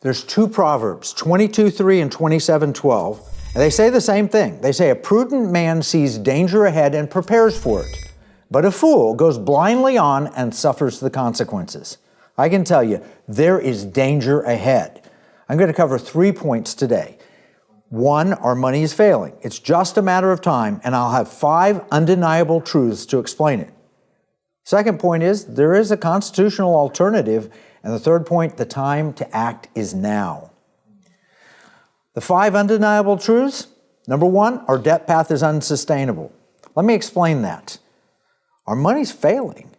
There's two Proverbs, 22:3 and 27:12, and they say the same thing. They say, a prudent man sees danger ahead and prepares for it, but a fool goes blindly on and suffers the consequences. I can tell you, there is danger ahead. I'm going to cover 3 points today. 1, our money is failing. It's just a matter of time, and I'll have 5 undeniable truths to explain it. Second point is, there is a constitutional alternative. And the third point, the time to act is now. The 5 undeniable truths. Number 1, our debt path is unsustainable. Let me explain that. Our money's failing,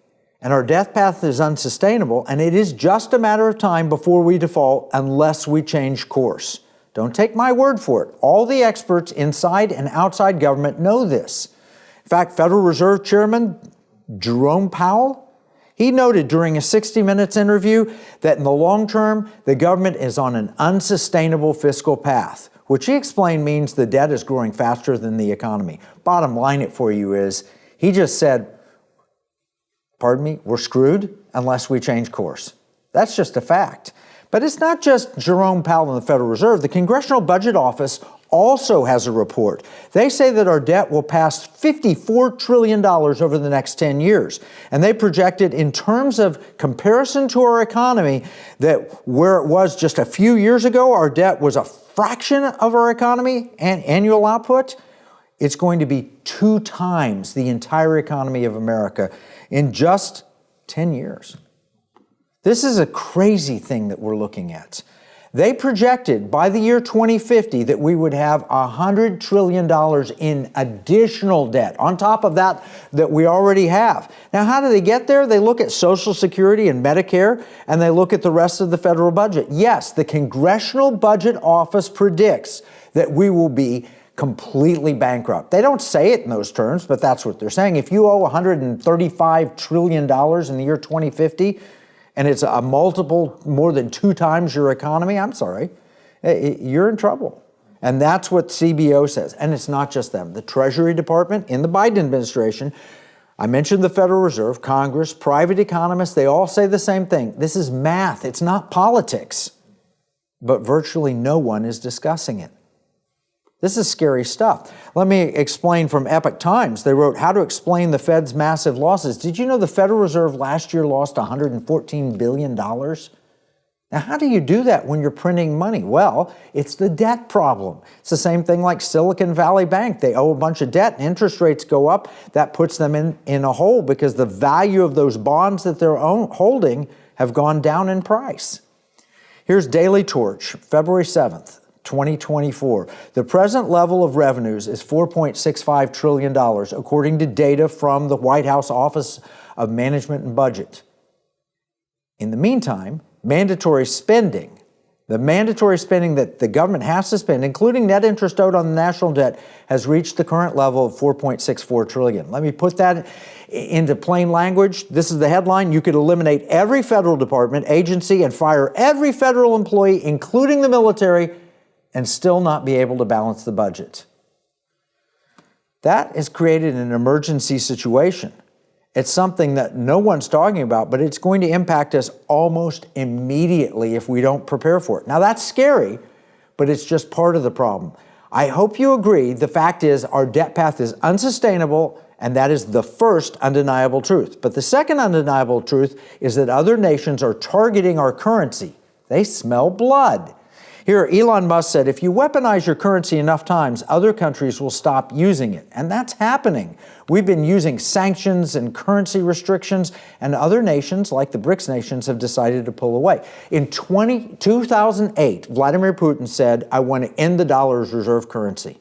and our debt path is unsustainable, and it is just a matter of time before we default unless we change course. Don't take my word for it. All the experts inside and outside government know this. In fact, Federal Reserve Chairman Jerome Powell, he noted during a 60 Minutes interview that in the long term, the government is on an unsustainable fiscal path, which he explained means the debt is growing faster than the economy. Bottom line it for you is, he just said, pardon me, we're screwed unless we change course. That's just a fact. But it's not just Jerome Powell and the Federal Reserve. The Congressional Budget Office also has a report. They say that our debt will pass $54 trillion over the next 10 years. And they projected in terms of comparison to our economy that where it was just a few years ago, our debt was a fraction of our economy and annual output. It's going to be 2 times the entire economy of America in just 10 years. This is a crazy thing that we're looking at. They projected by the year 2050 that we would have $100 trillion in additional debt on top of that we already have. Now, how do they get there? They look at Social Security and Medicare, and they look at the rest of the federal budget. Yes, the Congressional Budget Office predicts that we will be completely bankrupt. They don't say it in those terms, but that's what they're saying. If you owe $135 trillion in the year 2050, and it's a multiple, more than 2 times your economy, I'm sorry, you're in trouble. And that's what CBO says. And it's not just them. The Treasury Department in the Biden administration, I mentioned the Federal Reserve, Congress, private economists, they all say the same thing. This is math. It's not politics. But virtually no one is discussing it. This is scary stuff. Let me explain from Epoch Times. They wrote, how to explain the Fed's massive losses. Did you know the Federal Reserve last year lost $114 billion? Now, how do you do that when you're printing money? Well, it's the debt problem. It's the same thing like Silicon Valley Bank. They owe a bunch of debt and interest rates go up. That puts them in a hole because the value of those bonds that they're holding have gone down in price. Here's Daily Torch, February 7th. 2024. The present level of revenues is $4.65 trillion, according to data from the White House Office of Management and Budget. In the meantime, mandatory spending, the mandatory spending that the government has to spend, including net interest owed on the national debt, has reached the current level of $4.64 trillion. Let me put that into plain language. This is the headline. You could eliminate every federal department, agency, and fire every federal employee, including the military, and still not be able to balance the budget. That has created an emergency situation. It's something that no one's talking about, but it's going to impact us almost immediately if we don't prepare for it. Now, that's scary, but it's just part of the problem. I hope you agree. The fact is our debt path is unsustainable, and that is the first undeniable truth. But the second undeniable truth is that other nations are targeting our currency. They smell blood. Here, Elon Musk said, if you weaponize your currency enough times, other countries will stop using it. And that's happening. We've been using sanctions and currency restrictions, and other nations, like the BRICS nations, have decided to pull away. In 2008, Vladimir Putin said, I want to end the dollar as reserve currency.